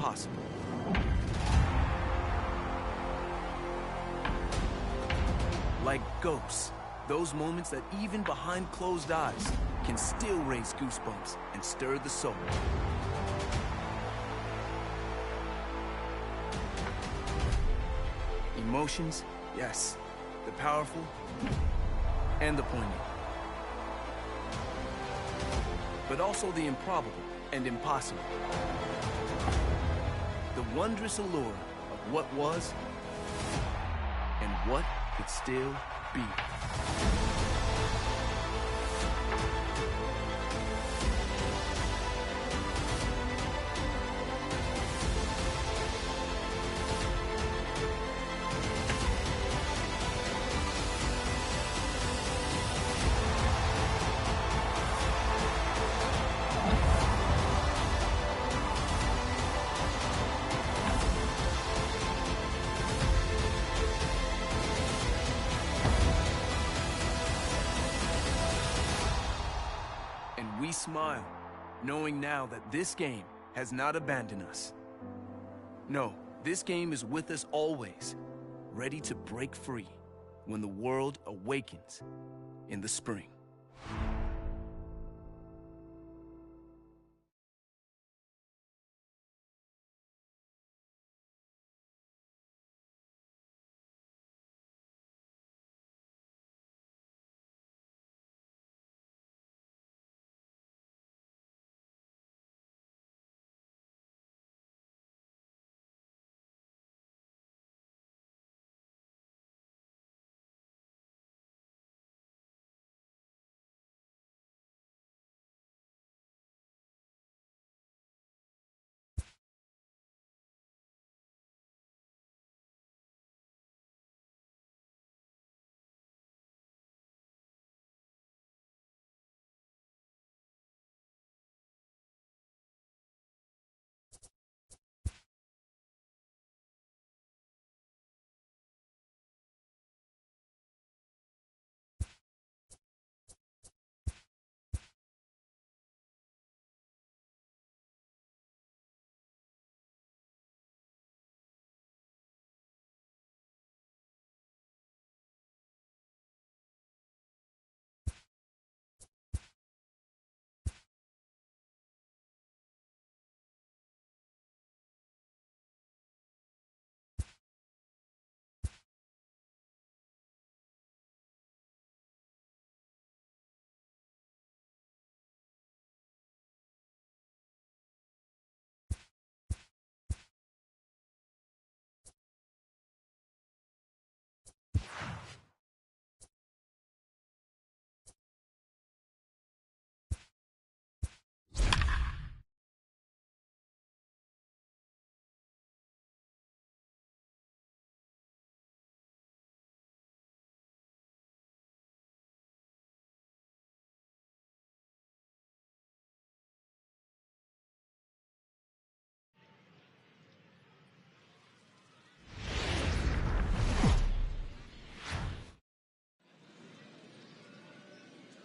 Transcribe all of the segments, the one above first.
impossible. Like ghosts, those moments that even behind closed eyes can still raise goosebumps and stir the soul. Emotions, yes, the powerful and the poignant. But also the improbable and impossible. The wondrous allure of what was and what could still be. We smile, knowing now that this game has not abandoned us. No, this game is with us always, ready to break free when the world awakens in the spring.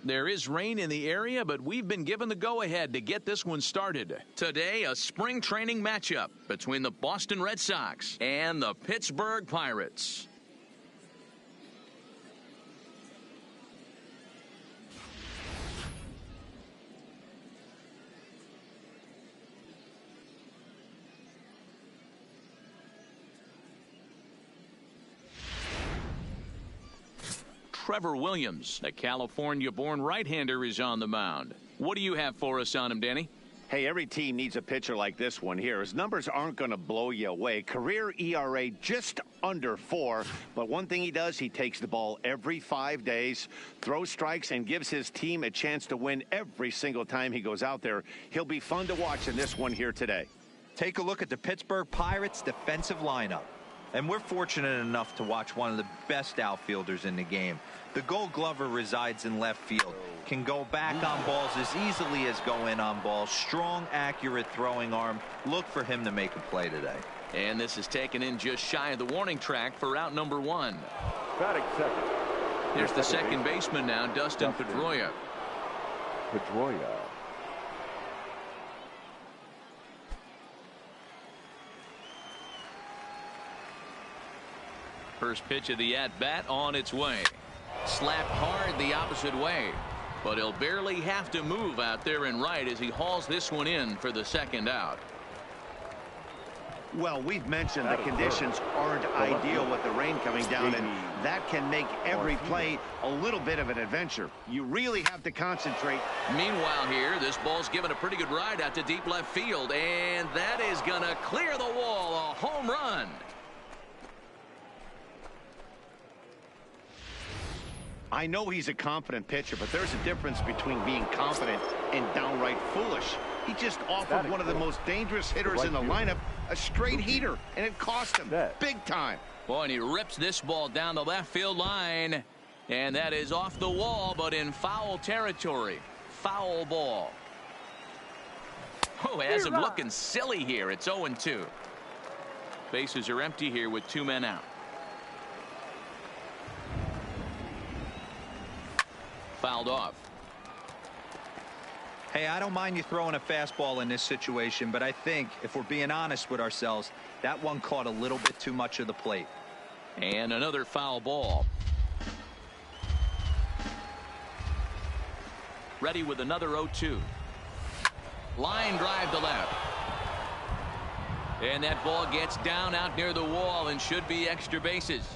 There is rain in the area, but we've been given the go-ahead to get this one started. Today, a spring training matchup between the Boston Red Sox and the Pittsburgh Pirates. Trevor Williams, the California-born right-hander, is on the mound. What do you have for us on him, Danny? Hey, every team needs a pitcher like this one here. His numbers aren't going to blow you away. Career ERA just under 4. But one thing he does, he takes the ball every 5 days, throws strikes, and gives his team a chance to win every single time he goes out there. He'll be fun to watch in this one here today. Take a look at the Pittsburgh Pirates defensive lineup. And we're fortunate enough to watch one of the best outfielders in the game. The Gold Glover resides in left field. Can go back on balls as easily as go in on balls. Strong, accurate throwing arm. Look for him to make a play today. And this is taken in just shy of the warning track for out number 1. Batting second. Here's the second baseman now, Dustin Pedroia. First pitch of the at-bat on its way. Slapped hard the opposite way. But he'll barely have to move out there in right as he hauls this one in for the second out. Well, we've mentioned the conditions aren't ideal with the rain coming down, and that can make every play a little bit of an adventure. You really have to concentrate. Meanwhile here, this ball's given a pretty good ride out to deep left field, and that is going to clear the wall. A home run. I know he's a confident pitcher, but there's a difference between being confident and downright foolish. He just offered one of the most dangerous hitters in the lineup a straight heater, and it cost him big time. Boy, and he rips this ball down the left field line, and that is off the wall, but in foul territory. Foul ball. Oh, has him looking silly here. It's 0-2. Bases are empty here with 2 men out. Fouled off. Hey, I don't mind you throwing a fastball in this situation, but I think if we're being honest with ourselves, that one caught a little bit too much of the plate. And another foul ball. Ready with another 0-2. Line drive to left. And that ball gets down out near the wall and should be extra bases.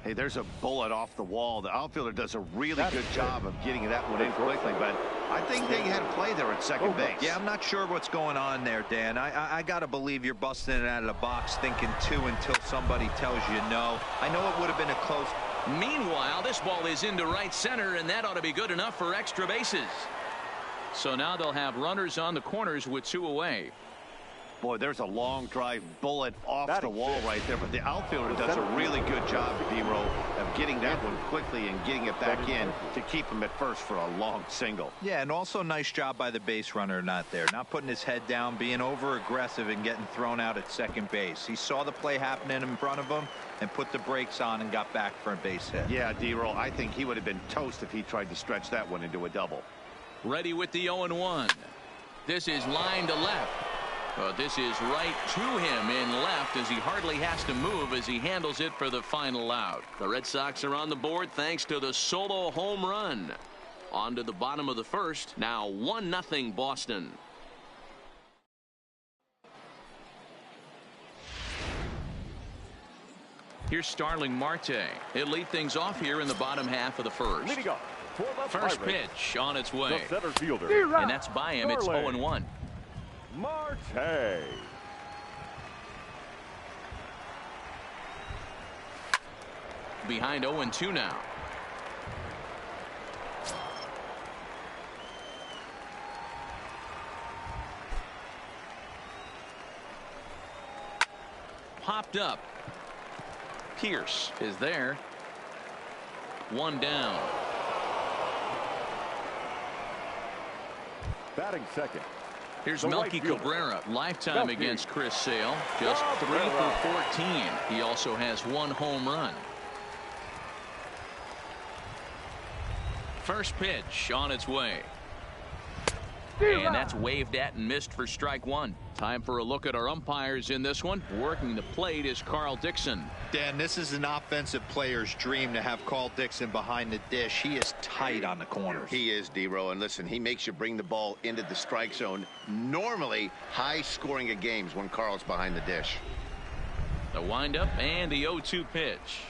Hey, there's a bullet off the wall. The outfielder does a really good job of getting that one in quickly, but I think they had a play there at second base. Yeah, I'm not sure what's going on there, Dan. I got to believe you're busting it out of the box thinking 2 until somebody tells you no. I know it would have been a close. Meanwhile, this ball is into right center, and that ought to be good enough for extra bases. So now they'll have runners on the corners with 2 away. Boy, there's a long drive bullet off the wall right there, but the outfielder does a really good job, D-Row, of getting that one quickly and getting it back in to keep him at first for a long single. Yeah, and also nice job by the base runner not there, not putting his head down, being over aggressive and getting thrown out at second base. He saw the play happening in front of him and put the brakes on and got back for a base hit. Yeah, D-Row, I think he would have been toast if he tried to stretch that one into a double. Ready with the 0-1. This is line to left. But this is right to him in left as he hardly has to move as he handles it for the final out. The Red Sox are on the board thanks to the solo home run. On to the bottom of the first. Now 1-0 Boston. Here's Starling Marte. He'll lead things off here in the bottom half of the first. First pitch on its way. Center fielder. And that's by him. It's 0-1. Marte. Behind 0-2 now. Popped up. Pierce is there. 1 down. Batting second. Here's The Melky right fielder. Cabrera, lifetime against Chris Sale, just 3 for 14. He also has 1 home run. First pitch on its way. And that's waved at and missed for strike 1. Time for a look at our umpires in this one. Working the plate is Carl Dixon. Dan, this is an offensive player's dream to have Carl Dixon behind the dish. He is tight on the corners. He is, D-Row, and listen, he makes you bring the ball into the strike zone. Normally high scoring of games when Carl's behind the dish. The windup and the 0-2 pitch.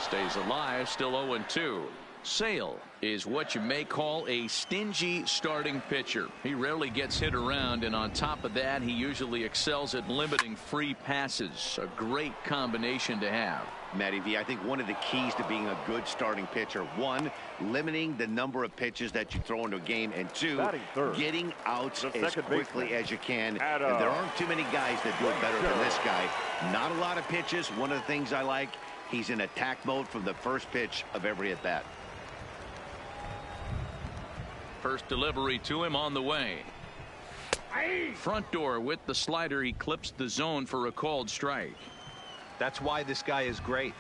Stays alive, still 0-2. Sale is what you may call a stingy starting pitcher. He rarely gets hit around, and on top of that, he usually excels at limiting free passes. A great combination to have. Matty V, I think one of the keys to being a good starting pitcher, 1, limiting the number of pitches that you throw into a game, and 2, getting outs as quickly as you can. And there aren't too many guys that do it better than this guy. Not a lot of pitches. One of the things I like, he's in attack mode from the first pitch of every at bat. First delivery to him on the way. Front door with the slider. He clips the zone for a called strike. That's why this guy is great.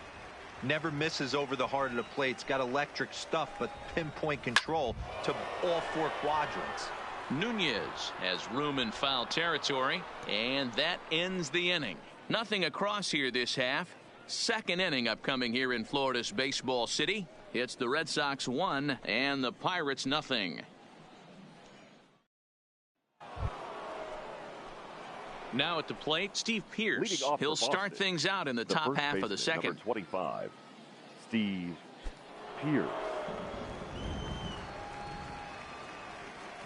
Never misses over the heart of the plate. He's got electric stuff, but pinpoint control to all 4 quadrants. Nunez has room in foul territory, and that ends the inning. Nothing across here this half. Second inning upcoming here in Florida's Baseball City. It's the Red Sox 1 and the Pirates nothing. Now at the plate, Steve Pearce. He'll start things out in the top half of the second. Number 25, Steve Pearce.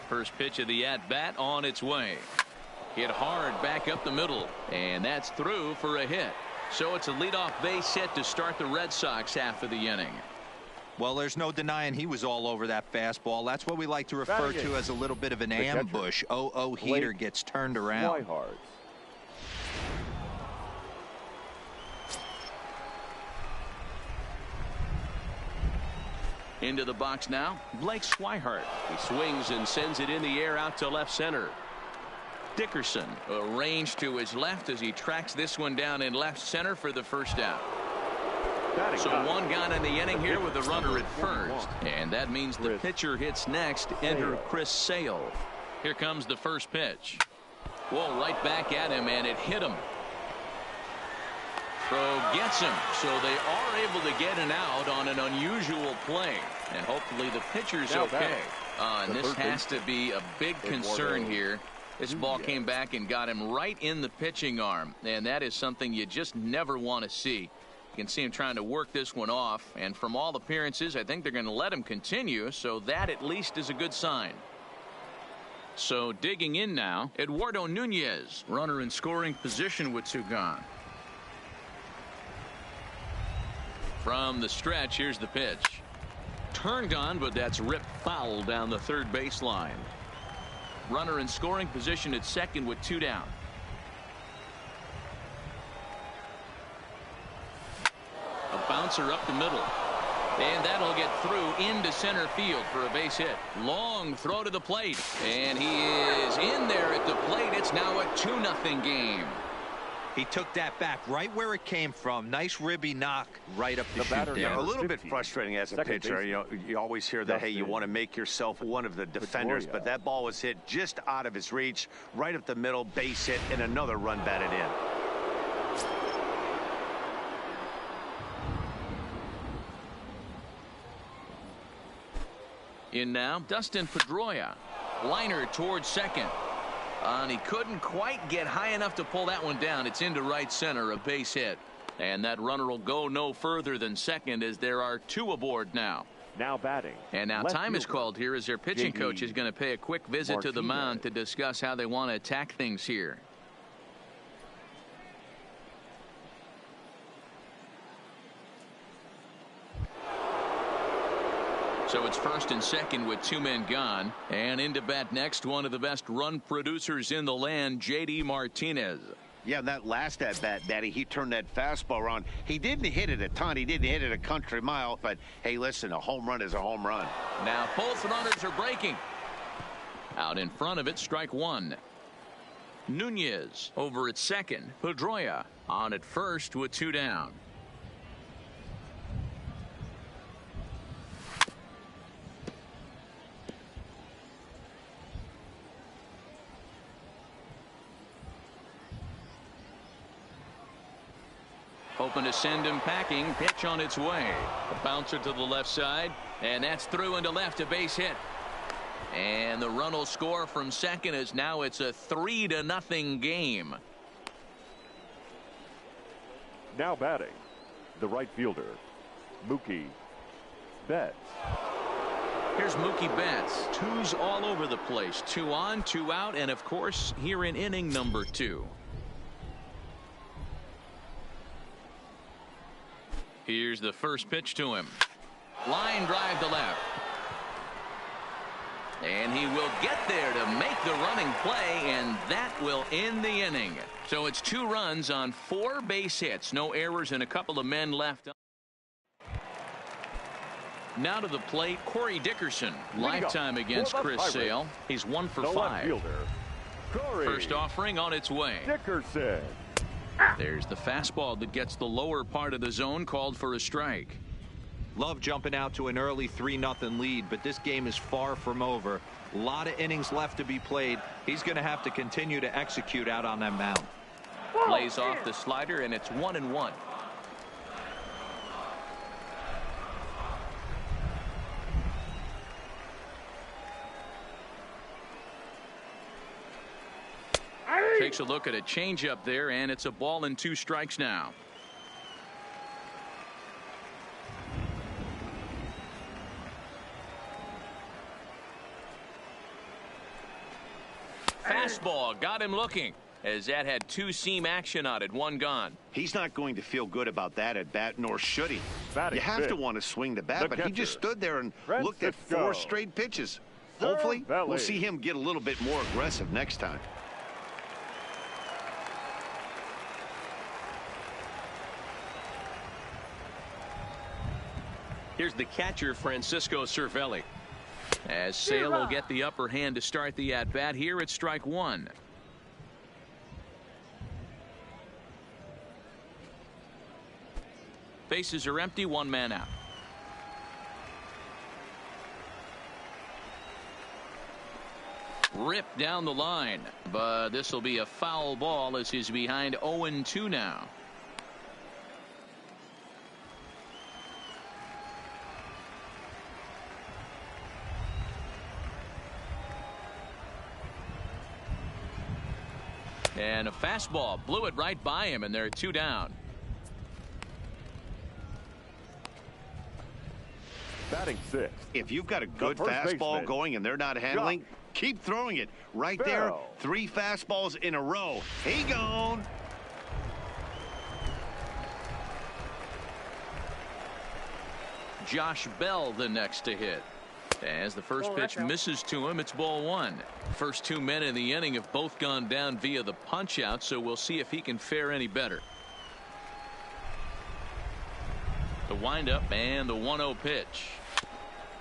First pitch of the at-bat on its way. Hit hard back up the middle, and that's through for a hit. So it's a leadoff base hit to start the Red Sox half of the inning. Well, there's no denying he was all over that fastball. That's what we like to refer to as a little bit of an ambush. Oh, heater gets turned around. Into the box now, Blake Swihart. He swings and sends it in the air out to left center. Dickerson arranged to his left as he tracks this one down in left center for the first out. So one gone in the inning here with the runner at first. And that means the pitcher hits next. Enter Chris Sale. Here comes the first pitch. Whoa, right back at him, and it hit him. Throw gets him, so they are able to get an out on an unusual play. And hopefully the pitcher's okay. And this has to be a big concern here. This ball came back and got him right in the pitching arm. And that is something you just never want to see. You can see him trying to work this one off. And from all appearances, I think they're going to let him continue. So that at least is a good sign. So digging in now, Eduardo Nunez, runner in scoring position with two gone. From the stretch, here's the pitch. Turned on, but that's ripped foul down the third baseline. Runner in scoring position at second with two down. A bouncer up the middle. And that'll get through into center field for a base hit. Long throw to the plate. And he is in there at the plate. It's now a 2-0 game. He took that back right where it came from. Nice ribby knock right up the chute there. A little bit frustrating as a pitcher. You know, you always hear that, hey, you want to make yourself one of the defenders, but that ball was hit just out of his reach, right up the middle, base hit, and another run batted in. In now, Dustin Pedroia. Liner towards second. And he couldn't quite get high enough to pull that one down. It's into right center, a base hit. And that runner will go no further than second as there are two aboard now. Now batting. And now time is called here as their pitching coach is going to pay a quick visit to the mound to discuss how they want to attack things here. So it's first and second with two men gone. And into bat next, one of the best run producers in the land, J.D. Martinez. Yeah, that last at-bat, Daddy, he turned that fastball around. He didn't hit it a ton. He didn't hit it a country mile. But, hey, listen, a home run is a home run. Now both runners are breaking. Out in front of it, strike one. Nunez over at second. Pedroia on at first with two down. Hoping to send him packing. Pitch on its way. A bouncer to the left side. And that's through into left, a base hit. And the run will score from second as now it's a 3-0 game. Now batting, the right fielder, Mookie Betts. Here's Mookie Betts. Twos all over the place. 2 on, 2 out, and of course here in inning number 2. Here's the first pitch to him. Line drive to left. And he will get there to make the running play, and that will end the inning. So it's 2 runs on 4 base hits. No errors and a couple of men left. Now to the plate, Corey Dickerson. Lifetime against Chris Sale. He's 1 for 5. First offering on its way. Dickerson. There's the fastball that gets the lower part of the zone, called for a strike. Love jumping out to an early 3-0 lead, but this game is far from over. A lot of innings left to be played. He's going to have to continue to execute out on that mound. Lays off the slider, and it's 1-1. Takes a look at a changeup there, and it's a ball and 2 strikes now. Fastball got him looking, as that had 2-seam action on it. 1 gone. He's not going to feel good about that at bat, nor should he. Batting You have to fifth, want to swing the bat, the but he just catcher, stood there and looked at Francisco 4 straight pitches. Hopefully, we'll Valley. see him get a little bit more aggressive next time. Here's the catcher, Francisco Cervelli. As Sale will get the upper hand to start the at-bat here at strike 1. Bases are empty, 1 man out. Ripped down the line, but this will be a foul ball as he's behind 0-2 now. And a fastball blew it right by him, and they're 2 down. Batting 6th. If you've got a good first fastball baseman. going and they're not handling, keep throwing it. Right there, Bell. 3 fastballs in a row. He gone. Josh Bell the next to hit. As the first pitch misses to him, it's ball 1. First 2 men in the inning have both gone down via the punch out, so we'll see if he can fare any better. The windup and the 1-0 pitch.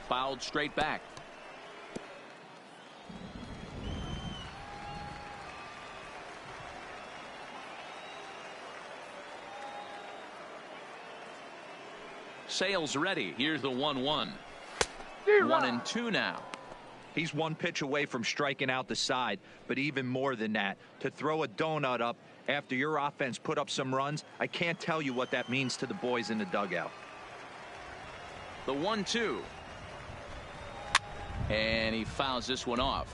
Fouled straight back. Sale's ready. Here's the 1-1. 1-2 now. He's 1 pitch away from striking out the side, but even more than that, to throw a donut up after your offense put up some runs, I can't tell you what that means to the boys in the dugout. The 1-2. And he fouls this one off.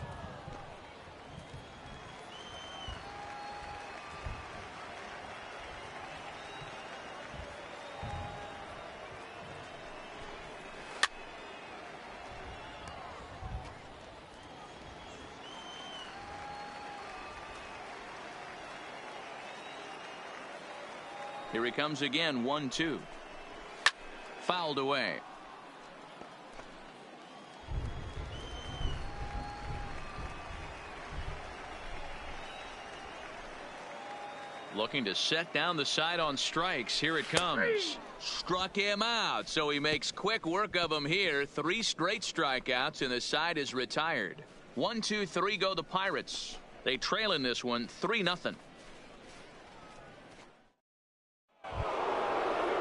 Here he comes again. 1-2. Fouled away. Looking to set down the side on strikes. Here it comes. Struck him out, so he makes quick work of him here. 3 straight strikeouts, and the side is retired. 1-2-3 go the Pirates. They trail in this one 3-0.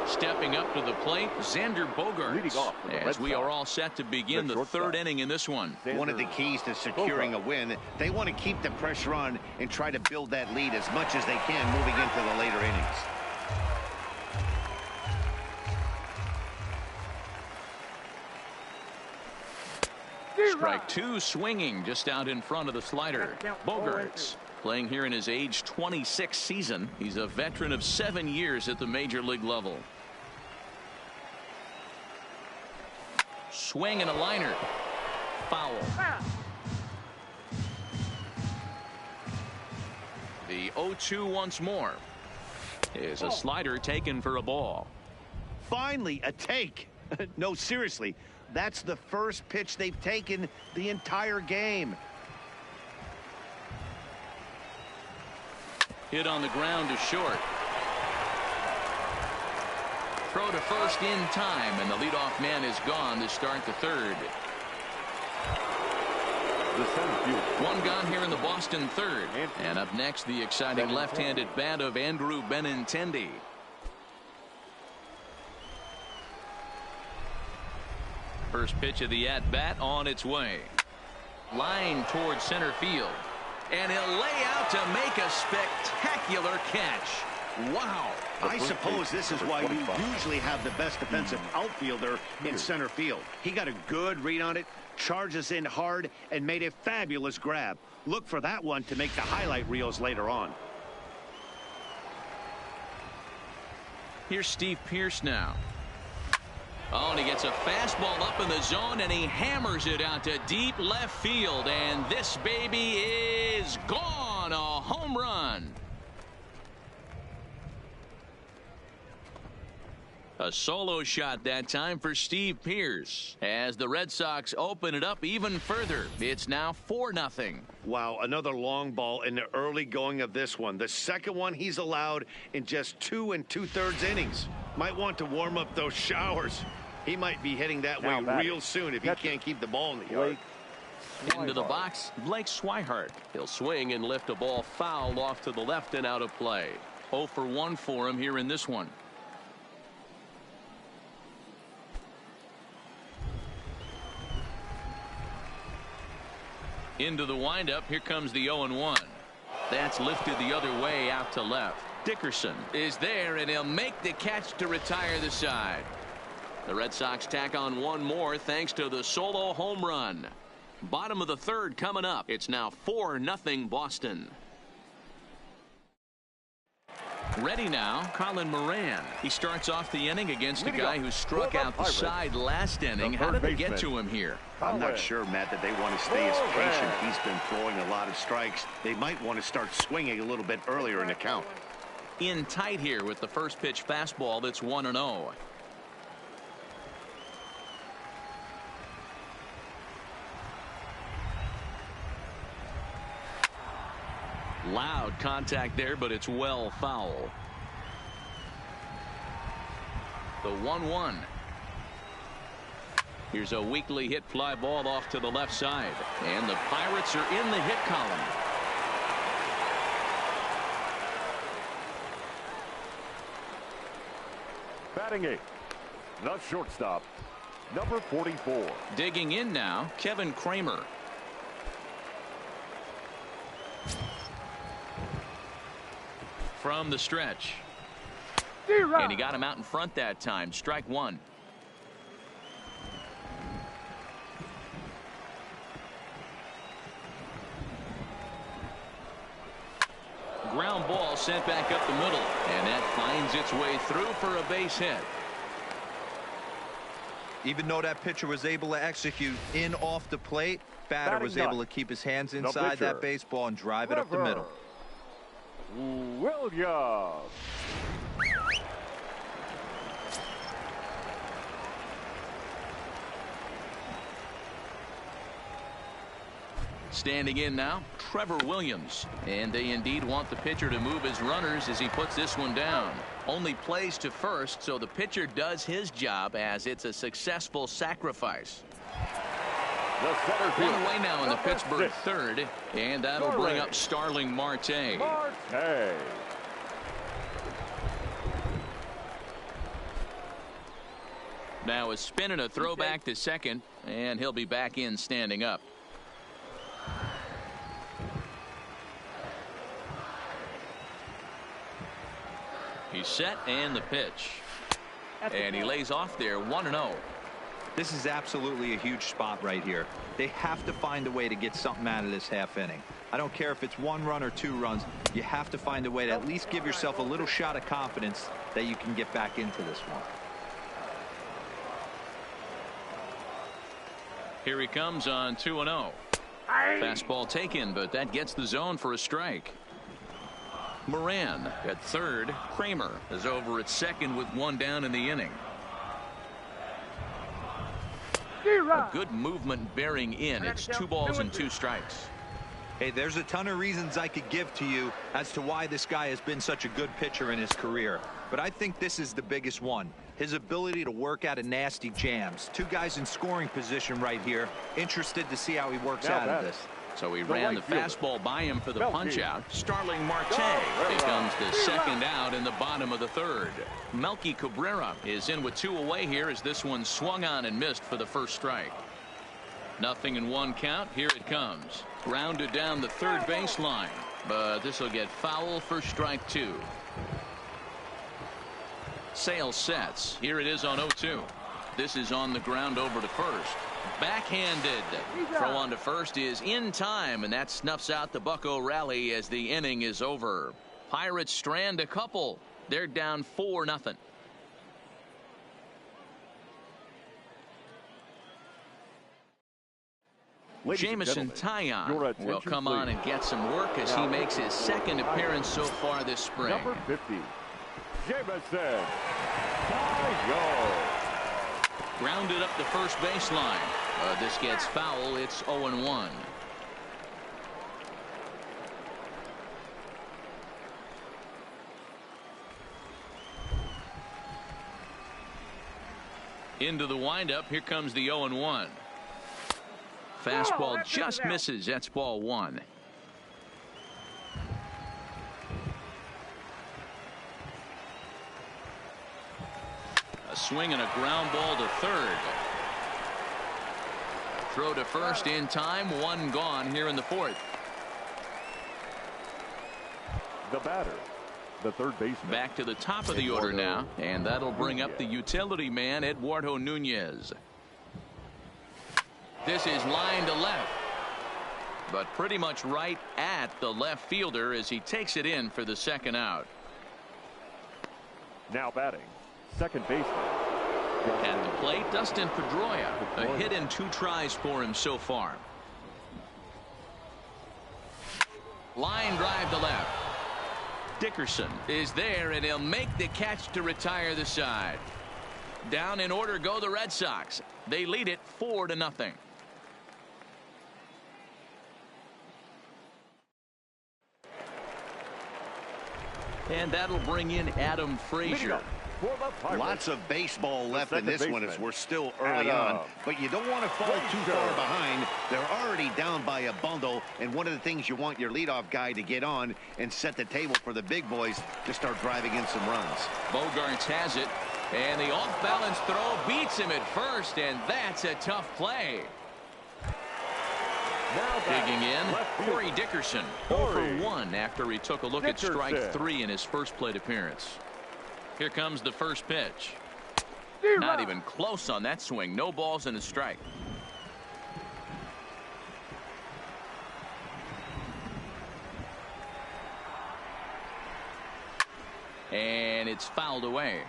Stepping up to the plate, Xander Bogaerts. Leading off for the As Red we are Sox, all set to begin the shortstop, 3rd inning in this one. One of the keys to securing a win, they want to keep the pressure on and try to build that lead as much as they can moving into the later innings. Strike 2, swinging just out in front of the slider. Bogaerts playing here in his age 26 season. He's a veteran of 7 years at the major league level. Swing and a liner. Foul. The 0-2 once more. Is a slider taken for a ball. Finally, a take. No, seriously, that's the first pitch they've taken the entire game. Hit on the ground to short. Throw to first in time, and the leadoff man is gone to start the 3rd. The center fielder. 1 gone here in the Boston 3rd. And up next, the exciting left-handed bat of Andrew Benintendi. First pitch of the at-bat on its way. Line towards center field. And he'll lay out to make a spectacular catch. Wow. I suppose this is why you usually have the best defensive outfielder in center field. He got a good read on it, charges in hard, and made a fabulous grab. Look for that one to make the highlight reels later on. Here's Steve Pearce now. Oh, and he gets a fastball up in the zone, and he hammers it out to deep left field. And this baby is gone. A home run. A solo shot that time for Steve Pearce. As the Red Sox open it up even further, it's now 4-0. Wow, another long ball in the early going of this one. The second one he's allowed in just 2 2/3 innings. Might want to warm up those showers. He might be hitting that way real soon if he can't keep the ball in the yard. Into the box, Blake Swihart. He'll swing and lift a ball foul off to the left and out of play. 0 for 1 for him here in this one. Into the windup. Here comes the 0-1. That's lifted the other way out to left. Dickerson is there, and he'll make the catch to retire the side. The Red Sox tack on one more thanks to the solo home run. Bottom of the third coming up. It's now 4-0 Boston. Ready now, Colin Moran. He starts off the inning against a guy who struck out the side last inning. How did they get to him here? I'm not sure, Matt, that they want to stay as patient. He's been throwing a lot of strikes. They might want to start swinging a little bit earlier in the count. In tight here with the first pitch fastball that's 1-0. Loud contact there, but it's well foul. The 1-1. Here's a weakly hit fly ball off to the left side. And the Pirates are in the hit column. Batting 8th, the shortstop, number 44. Digging in now, Kevin Kramer. From the stretch. And he got him out in front that time. Strike one. Ground ball sent back up the middle. And that finds its way through for a base hit. Even though that pitcher was able to execute in off the plate, batter was able to keep his hands inside that baseball and drive it up the middle. Williams. Standing in now, Trevor Williams. And they indeed want the pitcher to move his runners as he puts this one down. Only plays to first, so the pitcher does his job as it's a successful sacrifice. One away now in the Pittsburgh third, and that'll bring up Starling Marte. Now a spin and a throwback to second, and he'll be back in standing up. He's set, and the pitch. And he lays off there, 1-0. This is absolutely a huge spot right here. They have to find a way to get something out of this half inning. I don't care if it's 1 run or 2 runs. You have to find a way to at least give yourself a little shot of confidence that you can get back into this one. Here he comes on 2-0. Fastball taken, but that gets the zone for a strike. Moran at third. Kramer is over at second with 1 down in the inning. A good movement bearing in. It's 2 balls and 2 strikes. Hey, there's a ton of reasons I could give to you as to why this guy has been such a good pitcher in his career. But I think this is the biggest one. His ability to work out of nasty jams. 2 guys in scoring position right here. Interested to see how he works out of this. So he ran the fastball by him for the punch-out. Starling Marte becomes the second out in the bottom of the third. Melky Cabrera is in with 2 away here as this one swung on and missed for the first strike. 0-1 count. Here it comes. Grounded down the third baseline, but this will get foul for strike 2. Sale sets. Here it is on 0-2. This is on the ground over to first. Backhanded. Throw on to first is in time, and that snuffs out the Bucco rally as the inning is over. Pirates strand a couple. They're down 4-0. Jamison Taillon will come on and get some work as he makes his second appearance so far this spring. Number 50, Jamison Taillon. Grounded up the first baseline. This gets foul. It's 0-1. Into the windup. Here comes the 0-1. Fastball just misses. That's ball 1. A swing and a ground ball to third. Throw to first in time. 1 gone here in the fourth. The batter, the third baseman. Back to the top of the order now, and that'll bring up the utility man, Eduardo Nunez. This is line to left, but pretty much right at the left fielder as he takes it in for the second out. Now batting, second baseman. At the plate, Dustin Pedroia. A hit in 2 tries for him so far. Line drive to left. Dickerson is there, and he'll make the catch to retire the side. Down in order go the Red Sox. They lead it 4-0. And that'll bring in Adam Frazier. Lots of baseball left in this one as we're still early on, but you don't want to fall too far behind. They're already down by a bundle, and one of the things you want your leadoff guy to get on and set the table for the big boys to start driving in some runs. Bogarts has it, and the off-balance throw beats him at first, and that's a tough play. Digging in, Corey Dickerson, 0 for 1 after he took a look at strike 3 in his first plate appearance. Here comes the first pitch. Not even close on that swing. No balls and a strike. And it's fouled away.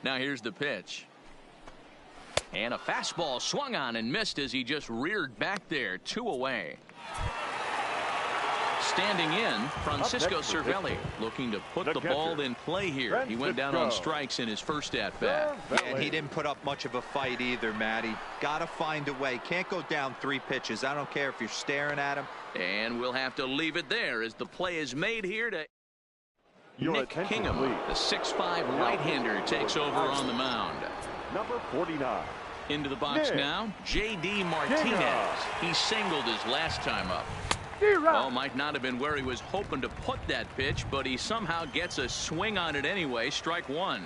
Now here's the pitch. And a fastball swung on and missed as he just reared back there. 2 away. Standing in, Francisco Cervelli looking to put the ball in play here. He went down on strikes in his first at-bat. Yeah, and he didn't put up much of a fight either, Matty. Got to find a way. Can't go down 3 pitches. I don't care if you're staring at him. And we'll have to leave it there as the play is made here to Nick Kingham. The 6'5 right-hander takes over on the mound. Number 49. Into the box now, J.D. Martinez. He singled his last time up. Ball might not have been where he was hoping to put that pitch, but he somehow gets a swing on it anyway. Strike 1.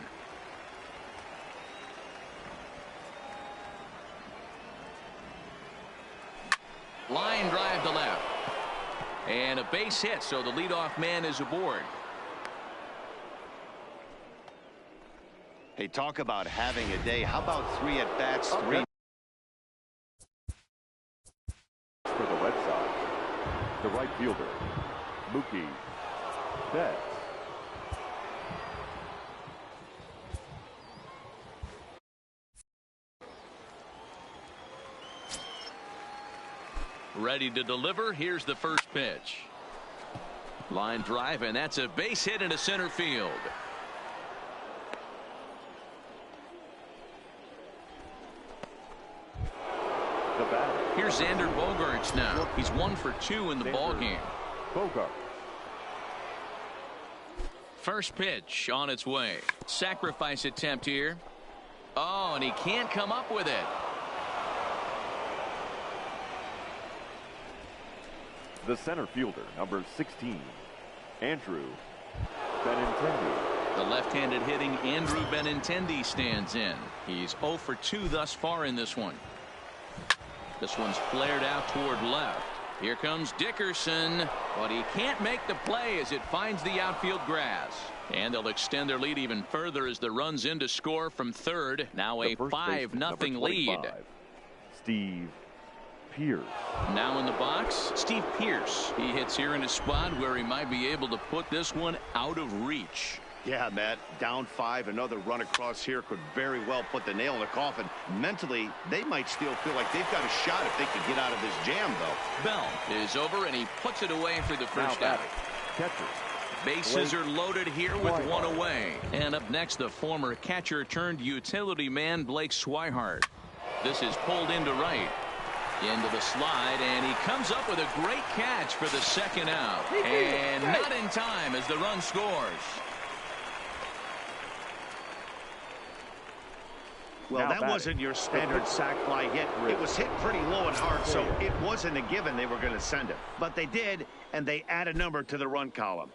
Line drive to left. And a base hit, so the leadoff man is aboard. Hey, talk about having a day. How about 3 at-bats, 3 for the Red Sox? The right fielder, Mookie Betts. Ready to deliver. Here's the first pitch. Line drive, and that's a base hit into center field. The batter. Here's Xander Bogaerts now. He's 1 for 2 in the ball game. Bogart. First pitch on its way. Sacrifice attempt here. Oh, and he can't come up with it. The center fielder, number 16, Andrew Benintendi. The left-handed hitting Andrew Benintendi stands in. He's 0 for 2 thus far in this one. This one's flared out toward left. Here comes Dickerson, but he can't make the play as it finds the outfield grass. And they'll extend their lead even further as the runs in to score from third. Now a 5-0 lead. Steve Pierce. Now in the box, Steve Pierce. He hits here in a spot where he might be able to put this one out of reach. Yeah, Matt, down 5, another run across here could very well put the nail in the coffin. Mentally, they might still feel like they've got a shot if they could get out of this jam, though. Bell is over, and he puts it away for the first out. Catcher. Bases are loaded here with one away. And up next, the former catcher turned utility man Blake Swihart. This is pulled into right. Into the slide, and he comes up with a great catch for the second out. And not in time as the run scores. Well, that wasn't your standard sac fly hit. It was hit pretty low and hard, so it wasn't a given they were going to send it. But they did, and they add a number to the run column.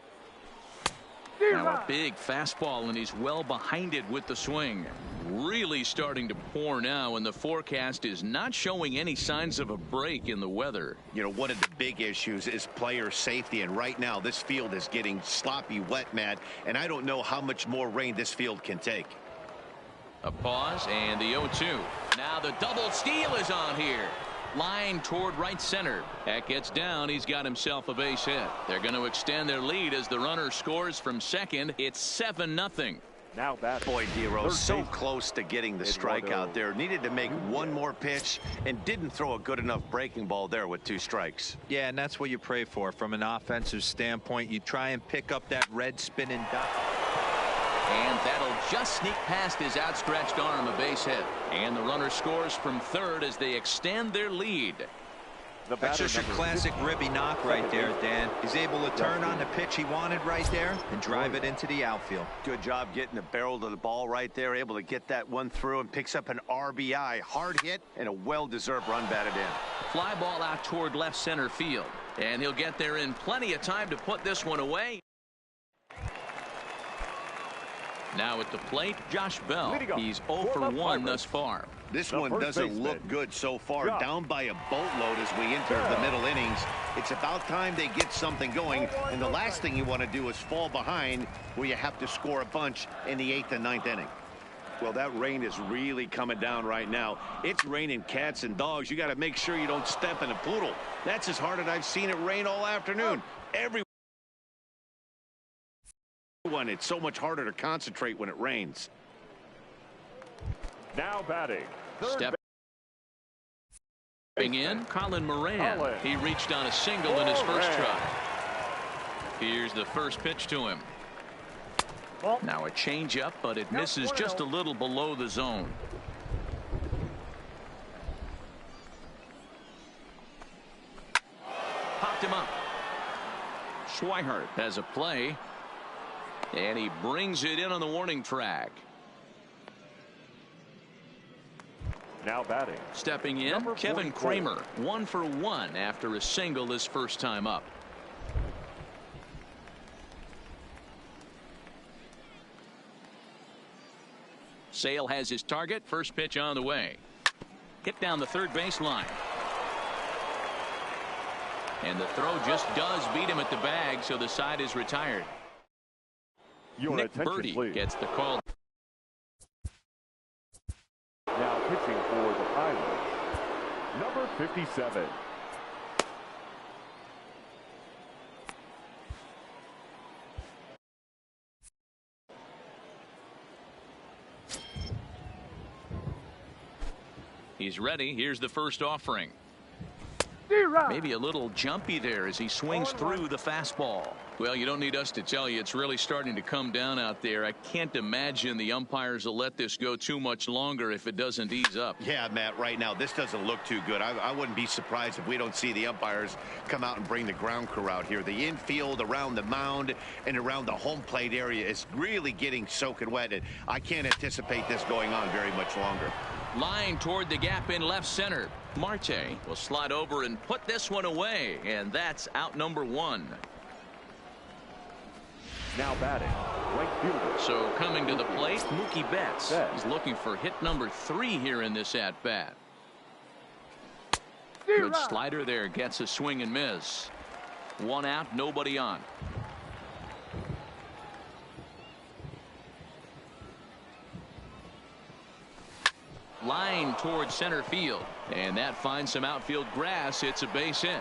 Now a big fastball, and he's well behind it with the swing. Really starting to pour now, and the forecast is not showing any signs of a break in the weather. You know, one of the big issues is player safety, and right now this field is getting sloppy wet, Matt, and I don't know how much more rain this field can take. A pause, and the 0-2. Now the double steal is on here. Line toward right center. That gets down. He's got himself a base hit. They're going to extend their lead as the runner scores from second. It's 7-0. Now batting. Boy, Dero, so close to getting the strikeout there. Needed to make one more pitch and didn't throw a good enough breaking ball there with 2 strikes. Yeah, and that's what you pray for from an offensive standpoint. You try and pick up that red spinning dot. And that'll just sneak past his outstretched arm, a base hit. And the runner scores from third as they extend their lead. That's just your classic ribby knock right there, Dan. He's able to turn on the pitch he wanted right there and drive it into the outfield. Good job getting the barrel to the ball right there, able to get that one through, and picks up an RBI. Hard hit and a well-deserved run batted in. Fly ball out toward left center field. And he'll get there in plenty of time to put this one away. Now at the plate, Josh Bell. He's 0 for 1 thus far. This one doesn't look good so far. Down by a boatload as we enter the middle innings. It's about time they get something going, and the last thing you want to do is fall behind where you have to score a bunch in the 8th and 9th inning. Well, that rain is really coming down right now. It's raining cats and dogs. You got to make sure you don't step in a poodle. That's as hard as I've seen it rain all afternoon. It's so much harder to concentrate when it rains. Now batting. Stepping in, Colin Moran. He reached on a single in his first try. Here's the first pitch to him. Now a changeup, but it misses just a little below the zone. Popped him up. Swihart has a play. And he brings it in on the warning track. Now batting. Stepping in, Kevin Kramer. 1 for 1 after a single his first time up. Sale has his target. First pitch on the way. Hit down the third base line. And the throw just does beat him at the bag, so the side is retired. Nick Birdie gets the call. Now pitching for the Pirates, number 57. He's ready. Here's the first offering. Maybe a little jumpy there as he swings through the fastball. Well, you don't need us to tell you it's really starting to come down out there. I can't imagine the umpires will let this go too much longer if it doesn't ease up. Yeah, Matt, right now this doesn't look too good. I wouldn't be surprised if we don't see the umpires come out and bring the ground crew out here. The infield around the mound and around the home plate area is really getting soaking wet, and I can't anticipate this going on very much longer. Line toward the gap in left center. Marte will slide over and put this one away, and that's out number 1. Now batting, right fielder. So coming to the plate, Mookie Betts. He's looking for hit number 3 here in this at-bat. Good slider there, gets a swing and miss. 1 out, nobody on. Line towards center field, and that finds some outfield grass. It's a base hit.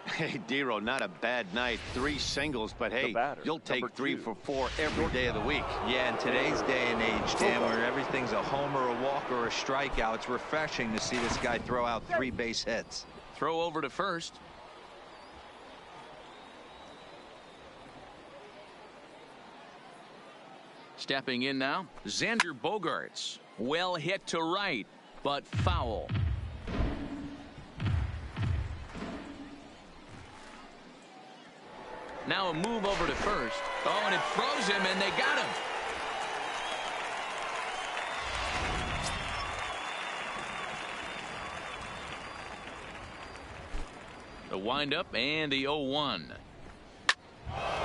Hey, Dero, not a bad night. 3 singles, but hey, you'll take 3 for 4 every day of the week. Yeah, in today's day and age, Dan, where everything's a homer, a walk, or a strikeout, it's refreshing to see this guy throw out 3 base hits. Throw over to first. Stepping in now, Xander Bogaerts. Well hit to right, but foul. Now a move over to first. Oh, and it froze him, and they got him. The windup and the 0-1.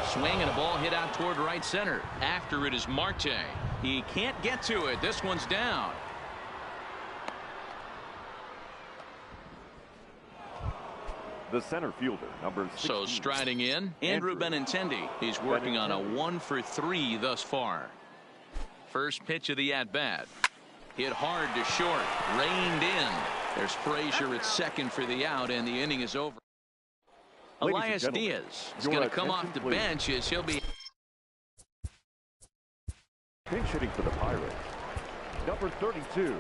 Swing and a ball hit out toward right center. After it is Marte. He can't get to it. This one's down. The center fielder, number 16. So striding in, Andrew Benintendi. He's working on a 1 for 3 thus far. First pitch of the at-bat. Hit hard to short. Reined in. There's Frazier at second for the out, and the inning is over. Elias Diaz is going to come off the bench as he'll be. Pinch hitting for the Pirates, number 32.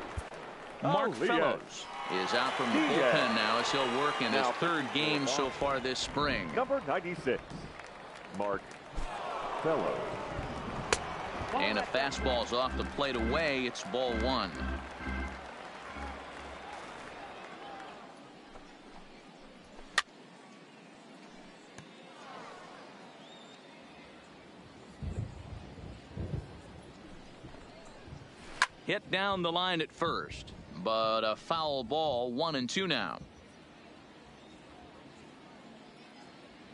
Mark Fellows is out from the bullpen now as he'll work in his 3rd game so far this spring. Number 96, Mark Fellows. And a fastball's off the plate away. It's ball 1. Hit down the line at first, but a foul ball. 1-2 now.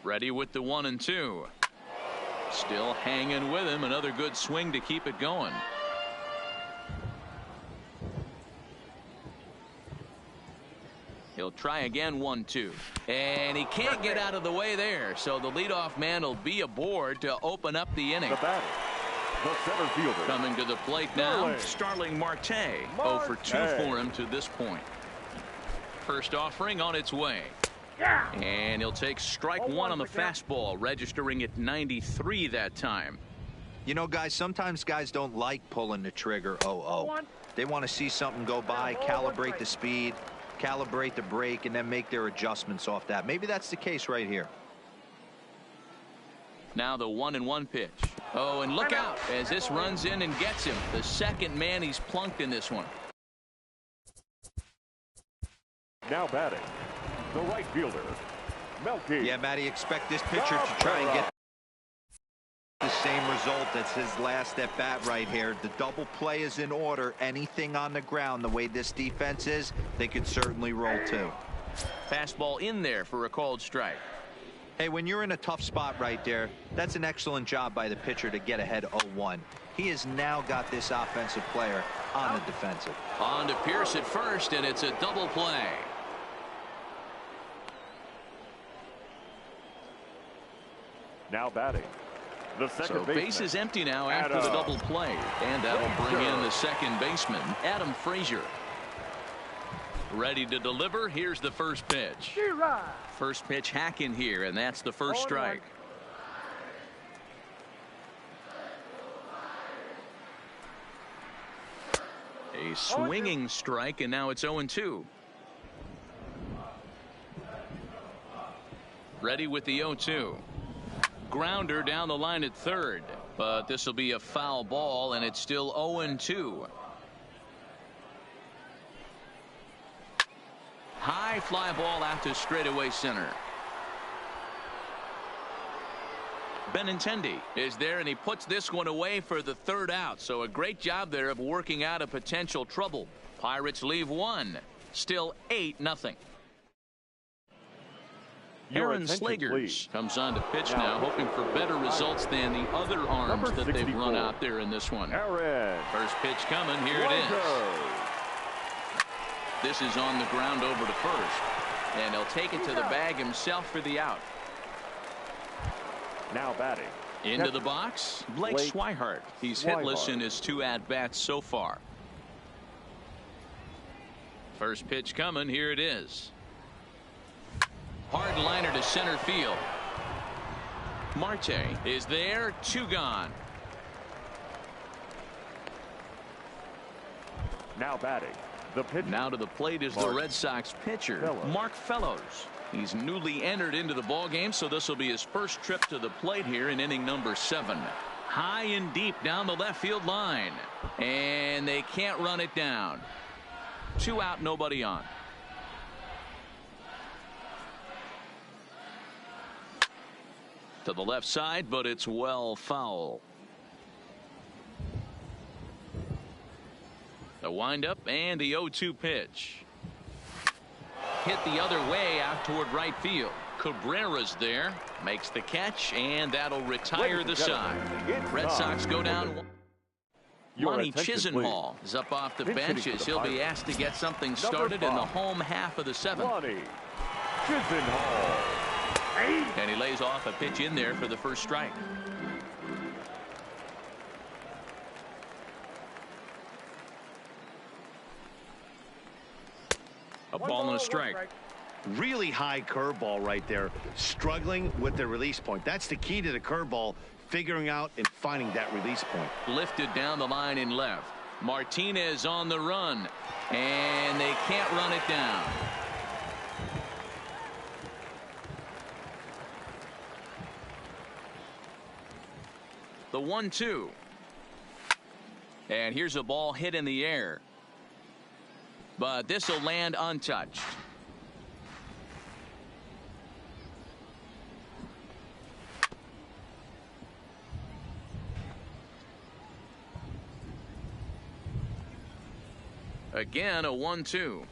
Ready with the 1-2. Still hanging with him. Another good swing to keep it going. He'll try again. 1-2, and he can't get out of the way there, so the leadoff man will be aboard to open up the inning. The batter, the center fielder. Coming to the plate now, Starling Marte. 0 for 2 for him to this point. First offering on its way. And he'll take strike 1 on the fastball, registering at 93 that time. You know, guys, sometimes guys don't like pulling the trigger 0-0. They want to see something go by, calibrate the speed, calibrate the brake, and then make their adjustments off that. Maybe that's the case right here. Now the 1-1 pitch. Oh, and look out as this runs in and gets him. The second man he's plunked in this one. Now batting, the right fielder, Melky. Yeah, Matty, expect this pitcher to try and get the same result as his last at bat right here. The double play is in order. Anything on the ground, the way this defense is, they could certainly roll too. Fastball in there for a called strike. Hey, when you're in a tough spot right there, that's an excellent job by the pitcher to get ahead 0-1. He has now got this offensive player on the defensive. On to Pierce at first, and it's a double play. Now batting, the second baseman. Base is empty now after the double play, and that'll bring in the second baseman, Adam Frazier. Ready to deliver. Here's the first pitch. First pitch hacking here, and that's the first strike. A swinging strike, and now it's 0-2. Ready with the 0-2. Grounder down the line at third, but this will be a foul ball, and it's still 0-2. High fly ball out to straightaway center. Benintendi is there, and he puts this one away for the third out. So a great job there of working out a potential trouble. Pirates leave one. Still 8-0. Aaron Slegers comes on to pitch now, hoping for better results than the other arms that they've run out there in this one. First pitch coming. Here it is. This is on the ground over to first, and he'll take it to the bag himself for the out. Now batting. Into the box, Blake Swihart. He's hitless in his 2 at-bats so far. First pitch coming. Here it is. Hard liner to center field. Marte is there. 2 gone. Now batting. The pitch. Now to the plate is the Red Sox pitcher, Mark Fellows. He's newly entered into the ball game, so this will be his first trip to the plate here in inning number 7. High and deep down the left field line, and they can't run it down. 2 out, nobody on. To the left side, but it's well foul. The windup and the 0-2 pitch. Hit the other way out toward right field. Cabrera's there, makes the catch, and that'll retire the side. Red Sox go down. Lonnie Chisenhall is up off the benches. He'll be asked to get something started in the home half of the 7th. Lonnie Chisenhall. And he lays off a pitch in there for the first strike. A ball and a strike. Really high curveball right there. Struggling with the release point. That's the key to the curveball. Figuring out and finding that release point. Lifted down the line in left. Martinez on the run. And they can't run it down. The 1-2. And here's a ball hit in the air. But this will land untouched. Again, a 1-2.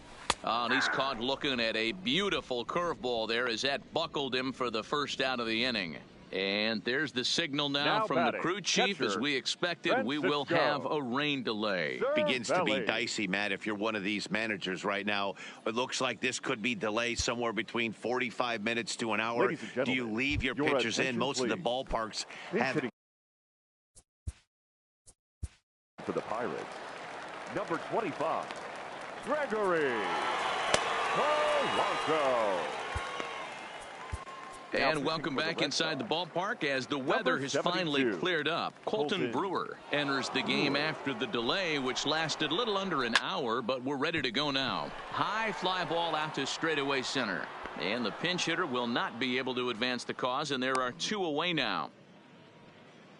Oh, and he's caught looking at a beautiful curveball there as that buckled him for the first out of the inning. And there's the signal now from the crew chief. As we expected, we will have a rain delay. Begins to be dicey, Matt, if you're one of these managers right now. It looks like this could be delayed somewhere between 45 minutes to an hour. Do you leave your pitchers in? Most of the ballparks have. For the Pirates, number 25, Gregory Polanco. And welcome back inside the ballpark as the weather has finally cleared up. Colton Brewer enters the game after the delay, which lasted a little under an hour, but we're ready to go now. High fly ball out to straightaway center. And the pinch hitter will not be able to advance the cause, and there are 2 away now.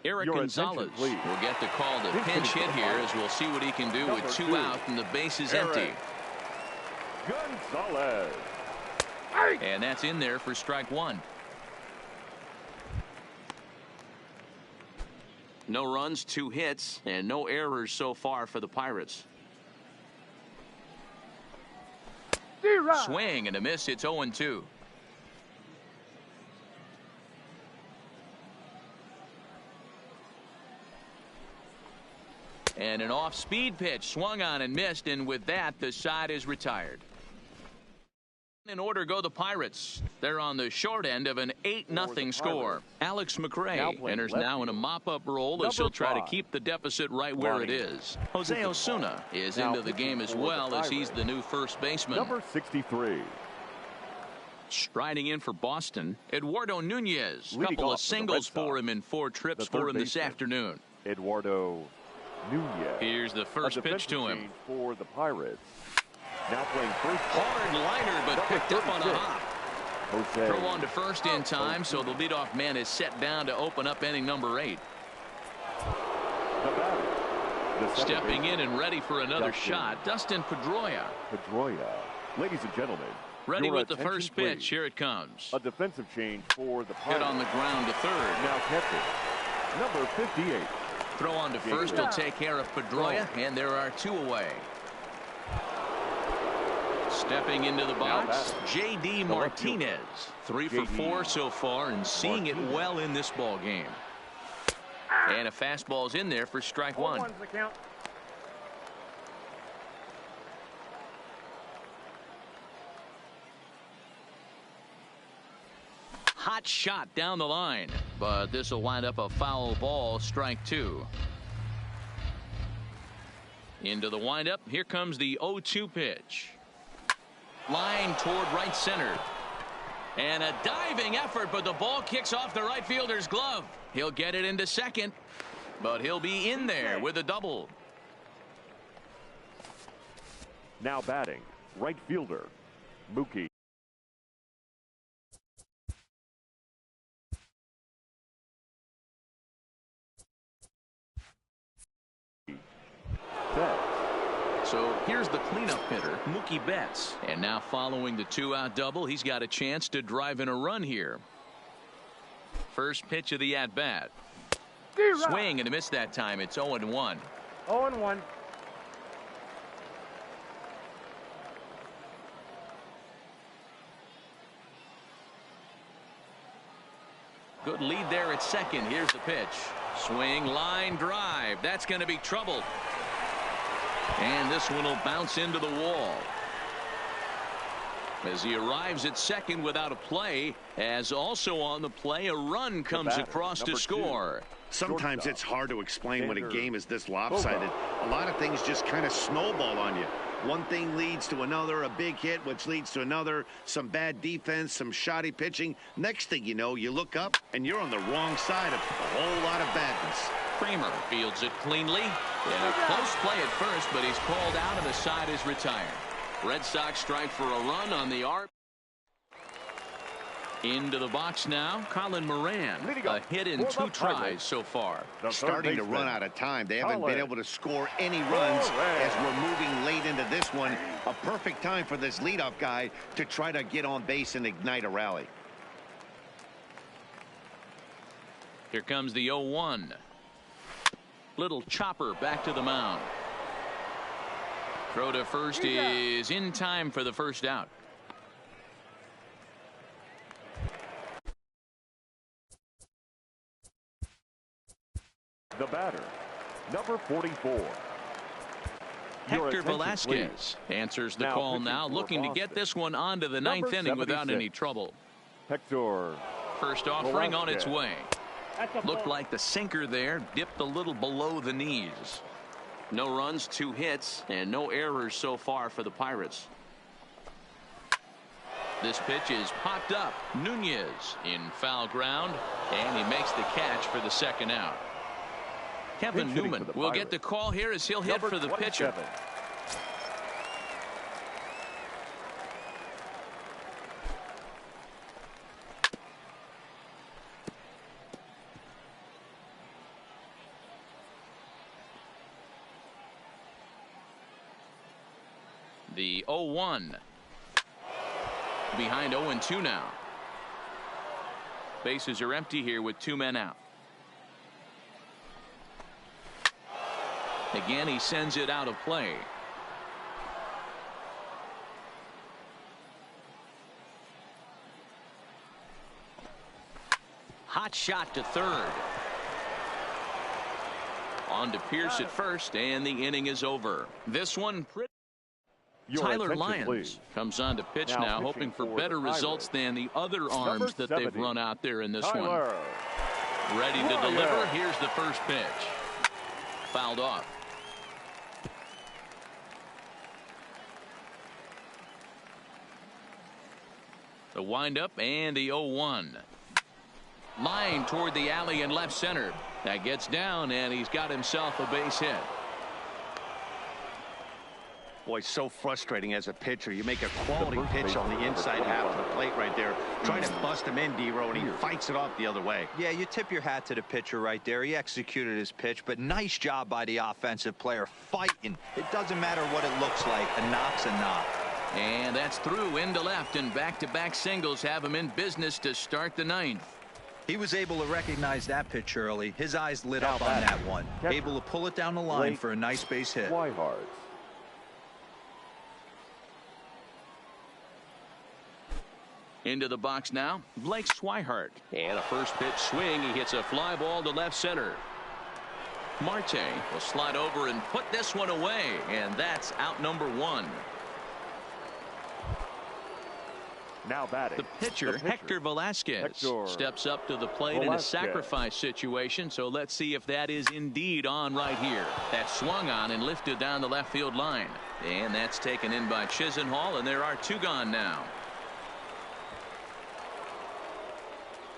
Eric Gonzalez will get the call to pinch hit here, as we'll see what he can do with 2 out and the base is empty. Gonzalez. And that's in there for strike 1. No runs, 2 hits, and no errors so far for the Pirates. Swing and a miss. It's 0-2. And an off-speed pitch swung on and missed, and with that, the side is retired. In order go the Pirates. They're on the short end of an 8-0 score. Alex McRae enters now in a mop-up role as he'll try to keep the deficit right where it is. Jose Osuna is into the game as well, as he's the new first baseman. Number 63. Striding in for Boston, Eduardo Nunez. A couple of singles for him in 4 trips for him this afternoon. Eduardo Nunez. Here's the first pitch to him. For the Pirates. Now playing first. Hard liner, but picked up on a hop. Throw on to first in time, so the leadoff man is set down to open up inning number 8. Stepping in and ready for another shot, Dustin Pedroia. Ladies and gentlemen, ready with the first pitch. Here it comes. A defensive change for the Pirates. Hit on the ground to third. Now catching, number 58. Throw on to first will take care of Pedroia, and there are 2 away. Stepping into the box, J.D. Martinez. 3 for 4 so far, and seeing it well in this ball game. And a fastball's in there for strike 1. Hot shot down the line, but this will wind up a foul ball, strike 2. Into the windup, here comes the 0-2 pitch. Line toward right center. And a diving effort, but the ball kicks off the right fielder's glove. He'll get it into second, but he'll be in there with a double. Now batting, right fielder, Mookie. So here's the cleanup hitter, Mookie Betts. And now following the 2-out double, he's got a chance to drive in a run here. First pitch of the at-bat. Swing and a miss that time. It's 0-1. 0-1. Good lead there at second. Here's the pitch. Swing, line drive. That's going to be trouble. And this one will bounce into the wall. As he arrives at second without a play, as also on the play, a run comes across to score. Sometimes it's hard to explain when a game is this lopsided. A lot of things just kind of snowball on you. One thing leads to another, a big hit, which leads to another, some bad defense, some shoddy pitching. Next thing you know, you look up and you're on the wrong side of a whole lot of badness. Kramer fields it cleanly. In a close play at first, but he's called out and the side is retired. Red Sox strike for a run on the arc. Into the box now, Colin Moran. A hit in 2 tries so far. Starting to run out of time. They haven't been able to score any runs as we're moving late into this one. A perfect time for this leadoff guy to try to get on base and ignite a rally. Here comes the 0-1. Little chopper back to the mound. Throw to first is in time for the first out. The batter, number 44. Hector Velasquez answers the call now, looking to get this one onto the 9th inning without any trouble. Hector. First offering on its way. Looked like the sinker there dipped a little below the knees. No runs, 2 hits, and no errors so far for the Pirates. This pitch is popped up. Nunez in foul ground, and he makes the catch for the second out. Kevin Newman will get the call here as he'll hit for the pitcher. The 0-1. Behind 0-2 now. Bases are empty here with 2 men out. Again, he sends it out of play. Hot shot to third. On to Pierce at first, and the inning is over. This one pretty. Tyler Lyons comes on to pitch now, hoping for better results than the other arms that they've run out there in this one. Ready to deliver. Here's the first pitch. Fouled off. The windup and the 0-1. Line toward the alley in left center. That gets down, and he's got himself a base hit. Boy, so frustrating as a pitcher. You make a quality pitch on the inside half of the plate right there. Trying to bust him in, D-Row, and he fights it off the other way. Yeah, you tip your hat to the pitcher right there. He executed his pitch, but nice job by the offensive player fighting. It doesn't matter what it looks like. A knock's a knock. And that's through into left, and back-to-back singles have him in business to start the ninth. He was able to recognize that pitch early. His eyes lit up on that one. Able to pull it down the line for a nice base hit. Swihart. Into the box now, Blake Swihart. And a first pitch swing. He hits a fly ball to left center. Marte will slide over and put this one away, and that's out number one. Now batting. The pitcher, Hector Velasquez, steps up to the plate in a sacrifice situation, so let's see if that is indeed on right here. That's swung on and lifted down the left field line. And that's taken in by Chisenhall, and there are two gone now.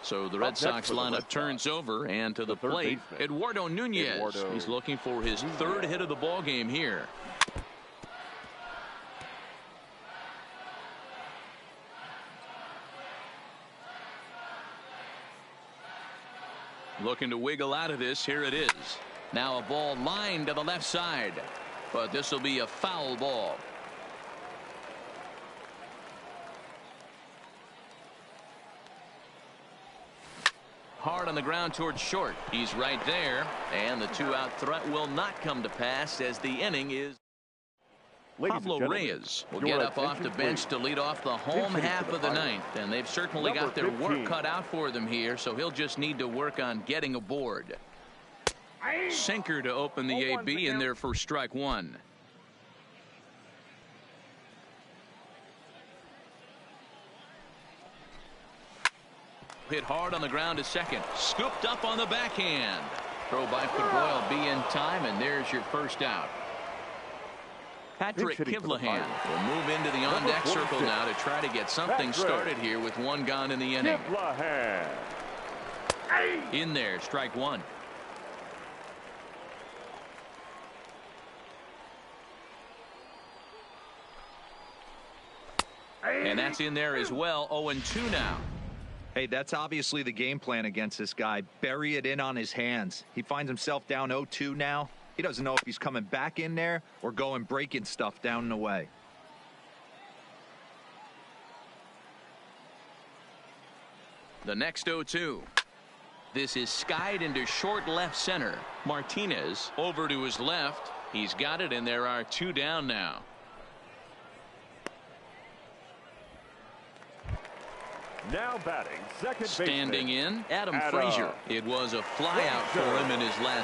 So the Red Sox lineup turns over, and to the plate, Eduardo Nunez. He's looking for his third hit of the ball game here. Looking to wiggle out of this. Here it is. Now a ball lined to the left side, but this will be a foul ball. Hard on the ground towards short. He's right there, and the two-out threat will not come to pass as the inning is. Pablo Reyes will get up off the bench to lead off the home half of the ninth, and they've certainly got their work cut out for them here, so he'll just need to work on getting aboard. Sinker to open the AB in there for strike one. Hit hard on the ground to second. Scooped up on the backhand. Throw by Pedroia will be in time, and there's your first out. Patrick Kivlahan will move into the on-deck circle now to try to get something started here with one gone in the inning. In there, strike one. And that's in there as well. 0-2 now. Hey, that's obviously the game plan against this guy. Bury it in on his hands. He finds himself down 0-2 now. He doesn't know if he's coming back in there or going breaking stuff down and away. The next 0-2. This is skied into short left center. Martinez over to his left. He's got it, and there are two down now. Now batting, second baseman. Standing in, Adam Frazier. It was a flyout for him in his last